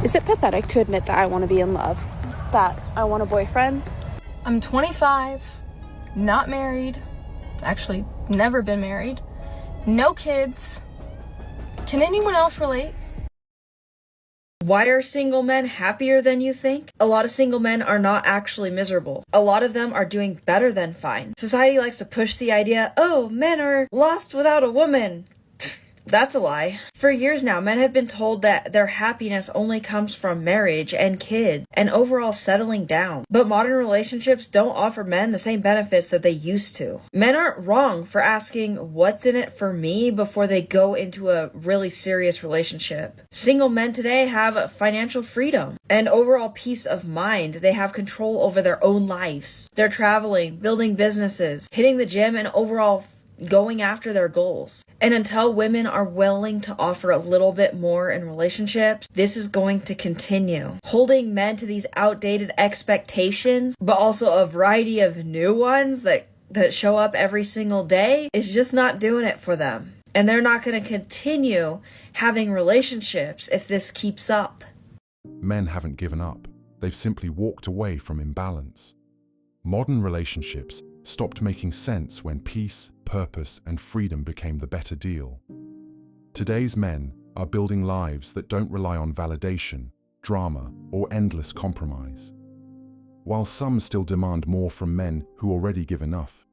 Is it pathetic to admit that I want to be in love? That I want a boyfriend? I'm 25, not married, actually never been married, no kids. Can anyone else relate? Why are single men happier than you think? A lot of single men are not actually miserable. A lot of them are doing better than fine. Society likes to push the idea, oh, men are lost without a woman. That's a lie. For years now, men have been told that their happiness only comes from marriage and kids and overall settling down. But modern relationships don't offer men the same benefits that they used to. Men aren't wrong for asking what's in it for me before they go into a really serious relationship. Single men today have financial freedom and overall peace of mind. They have control over their own lives. They're traveling, building businesses, hitting the gym, and overall going after their goals. And until women are willing to offer a little bit more in relationships, this is going to continue. Holding men to these outdated expectations, but also a variety of new ones that show up every single day, is just not doing it for them. And they're not going to continue having relationships if this keeps up. Men haven't given up. They've simply walked away from imbalance. Modern relationships stopped making sense when peace, purpose, and freedom became the better deal. Today's men are building lives that don't rely on validation, drama, or endless compromise. While some still demand more from men who already give enough,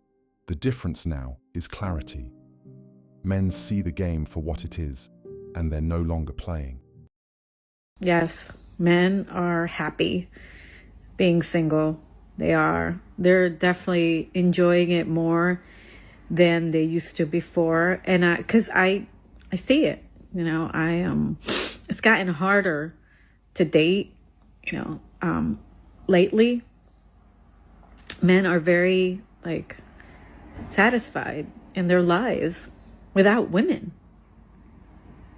the difference now is clarity. Men see the game for what it is, and they're no longer playing. Yes, men are happy being single. They're definitely enjoying it more than they used to before. And because I see it, it's gotten harder to date, lately. Men are very satisfied in their lives without women.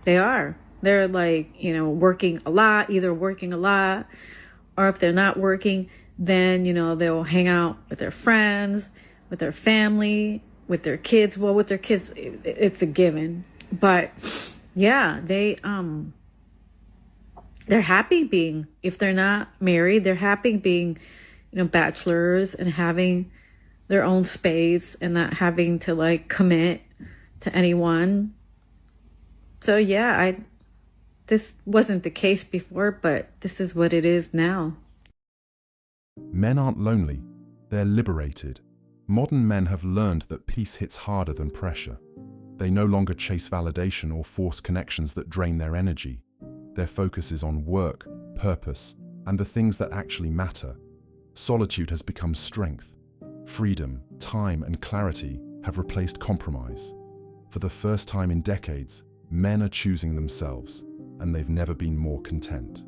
They're working a lot, either working a lot, or if they're not working, then, they'll hang out with their friends, with their family, with their kids. Well, with their kids, it's a given. But yeah, they're happy being, if they're not married, they're happy being, bachelors and having their own space and not having to commit to anyone. So yeah, this wasn't the case before, but this is what it is now. Men aren't lonely, they're liberated. Modern men have learned that peace hits harder than pressure. They no longer chase validation or force connections that drain their energy. Their focus is on work, purpose, and the things that actually matter. Solitude has become strength. Freedom, time, and clarity have replaced compromise. For the first time in decades, men are choosing themselves, and they've never been more content.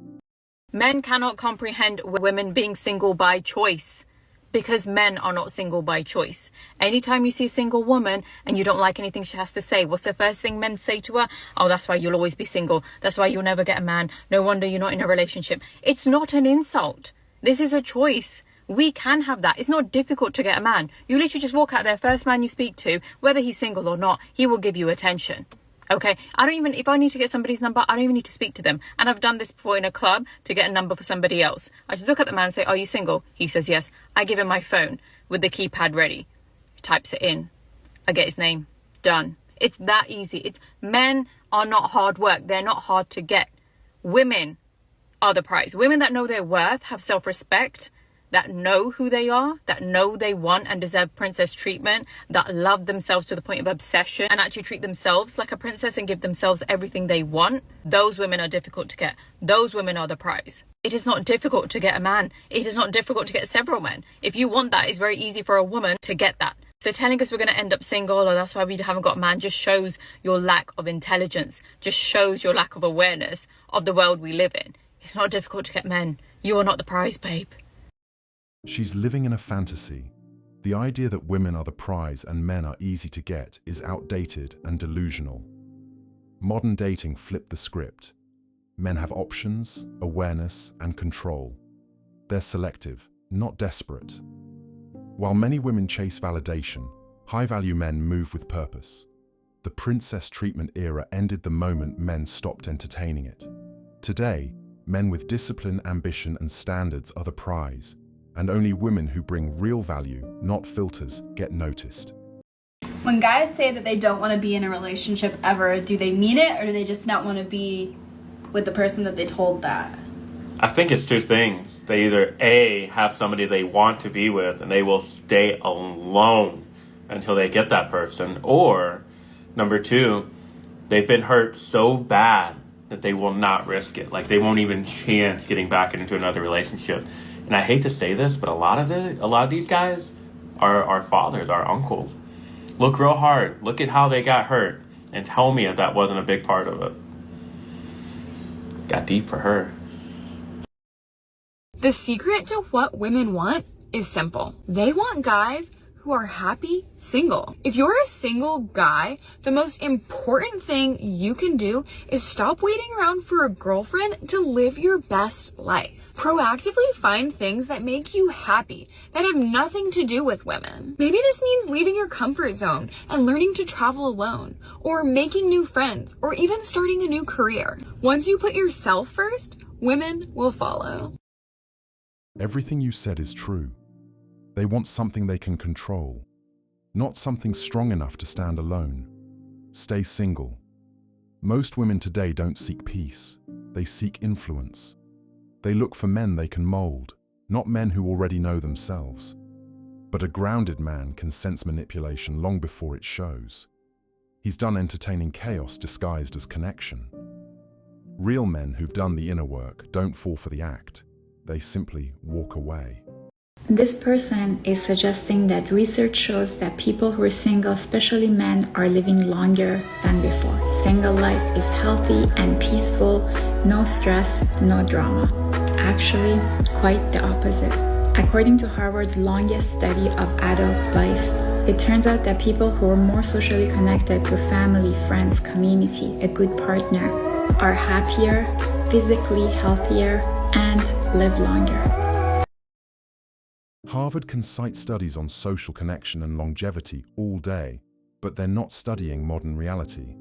Men cannot comprehend women being single by choice because men are not single by choice. Anytime you see a single woman and you don't like anything she has to say, what's the first thing men say to her? Oh, that's why you'll always be single. That's why you'll never get a man. No wonder you're not in a relationship. It's not an insult. This is a choice. We can have that. It's not difficult to get a man. You literally just walk out there, first man you speak to, whether he's single or not, he will give you attention. Okay, if I need to get somebody's number, I don't even need to speak to them. And I've done this before in a club to get a number for somebody else. I just look at the man and say, are you single? He says yes. I give him my phone with the keypad ready. He types it in. I get his name. Done. It's that easy. Men are not hard work. They're not hard to get. Women are the prize. Women that know their worth, have self-respect, that know who they are, that know they want and deserve princess treatment, that love themselves to the point of obsession and actually treat themselves like a princess and give themselves everything they want. Those women are difficult to get. Those women are the prize. It is not difficult to get a man. It is not difficult to get several men. If you want that, it's very easy for a woman to get that. So telling us we're going to end up single or that's why we haven't got a man just shows your lack of intelligence, just shows your lack of awareness of the world we live in. It's not difficult to get men. You are not the prize, babe. She's living in a fantasy. The idea that women are the prize and men are easy to get is outdated and delusional. Modern dating flipped the script. Men have options, awareness, and control. They're selective, not desperate. While many women chase validation, high-value men move with purpose. The princess treatment era ended the moment men stopped entertaining it. Today, Men with discipline, ambition, and standards are the prize, and only women who bring real value, not filters, get noticed. When guys say that they don't want to be in a relationship ever, do they mean it, or do they just not want to be with the person that they told that? I think it's two things. They either A, have somebody they want to be with and they will stay alone until they get that person, or number two, they've been hurt so bad that they will not risk it. Like, they won't even chance getting back into another relationship. And I hate to say this, but a lot of these guys are our fathers, our uncles. Look real hard. Look at how they got hurt and tell me if that wasn't a big part of it. Got deep for her. The secret to what women want is simple. They want guys who are happy single. If you're a single guy, the most important thing you can do is stop waiting around for a girlfriend to live your best life. Proactively find things that make you happy, that have nothing to do with women. Maybe this means leaving your comfort zone and learning to travel alone, or making new friends, or even starting a new career. Once you put yourself first, women will follow. Everything you said is true. They want something they can control, not something strong enough to stand alone. Stay single. Most women today don't seek peace. They seek influence. They look for men they can mold, not men who already know themselves. But a grounded man can sense manipulation long before it shows. He's done entertaining chaos disguised as connection. Real men who've done the inner work don't fall for the act. They simply walk away. This person is suggesting that research shows that people who are single, especially men, are living longer than before. Single life is healthy and peaceful, no stress, no drama. Actually, quite the opposite. According to Harvard's longest study of adult life, it turns out that people who are more socially connected to family, friends, community, a good partner, are happier, physically healthier, and live longer. Harvard can cite studies on social connection and longevity all day, but they're not studying modern reality.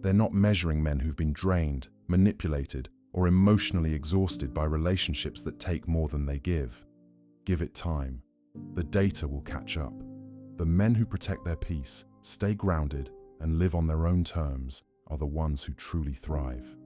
They're not measuring men who've been drained, manipulated, or emotionally exhausted by relationships that take more than they give. Give it time. The data will catch up. The men who protect their peace, stay grounded, and live on their own terms are the ones who truly thrive.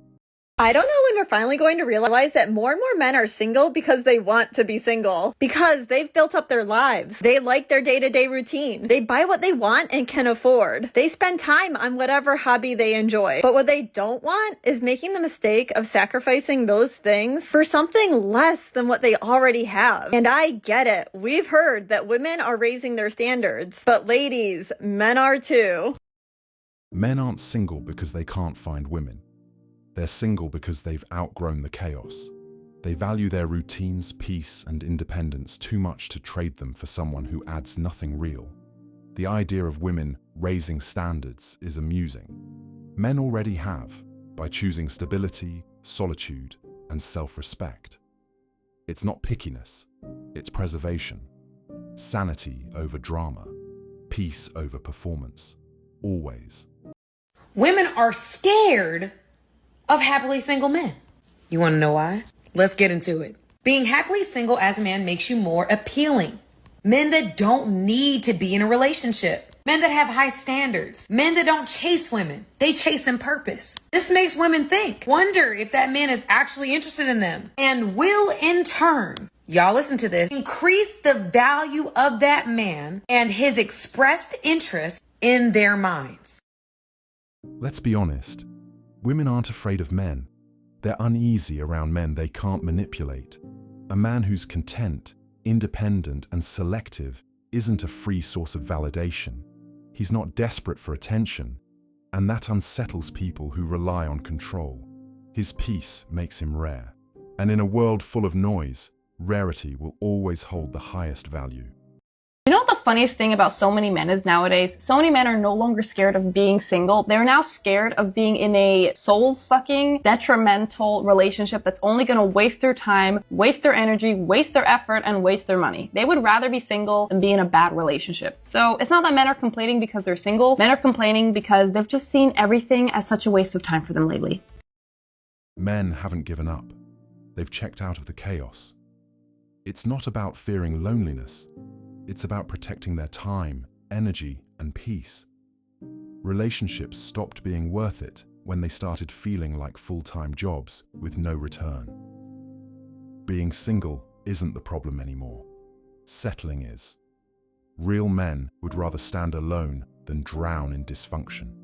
I don't know when we're finally going to realize that more and more men are single because they want to be single. Because they've built up their lives. They like their day-to-day routine. They buy what they want and can afford. They spend time on whatever hobby they enjoy. But what they don't want is making the mistake of sacrificing those things for something less than what they already have. And I get it. We've heard that women are raising their standards. But ladies, men are too. Men aren't single because they can't find women. They're single because they've outgrown the chaos. They value their routines, peace, and independence too much to trade them for someone who adds nothing real. The idea of women raising standards is amusing. Men already have, by choosing stability, solitude, and self-respect. It's not pickiness, it's preservation. Sanity over drama, peace over performance, always. Women are scared of happily single men. You want to know why? Let's get into it. Being happily single as a man makes you more appealing. Men that don't need to be in a relationship. Men that have high standards. Men that don't chase women. They chase in purpose. This makes women think, wonder if that man is actually interested in them, and will in turn, y'all listen to this, increase the value of that man and his expressed interest in their minds. Let's be honest. Women aren't afraid of men. They're uneasy around men they can't manipulate. A man who's content, independent, and selective isn't a free source of validation. He's not desperate for attention, and that unsettles people who rely on control. His peace makes him rare. And in a world full of noise, rarity will always hold the highest value. You know what the funniest thing about so many men is nowadays? So many men are no longer scared of being single. They're now scared of being in a soul-sucking, detrimental relationship that's only going to waste their time, waste their energy, waste their effort, and waste their money. They would rather be single than be in a bad relationship. So it's not that men are complaining because they're single. Men are complaining because they've just seen everything as such a waste of time for them lately. Men haven't given up. they've checked out of the chaos. It's not about fearing loneliness. It's about protecting their time, energy, and peace. Relationships stopped being worth it when they started feeling like full-time jobs with no return. Being single isn't the problem anymore. Settling is. Real men would rather stand alone than drown in dysfunction.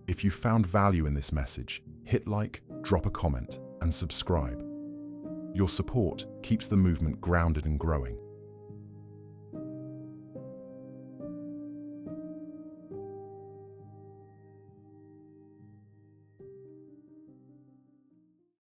If you found value in this message, hit like, drop a comment, and subscribe. Your support keeps the movement grounded and growing.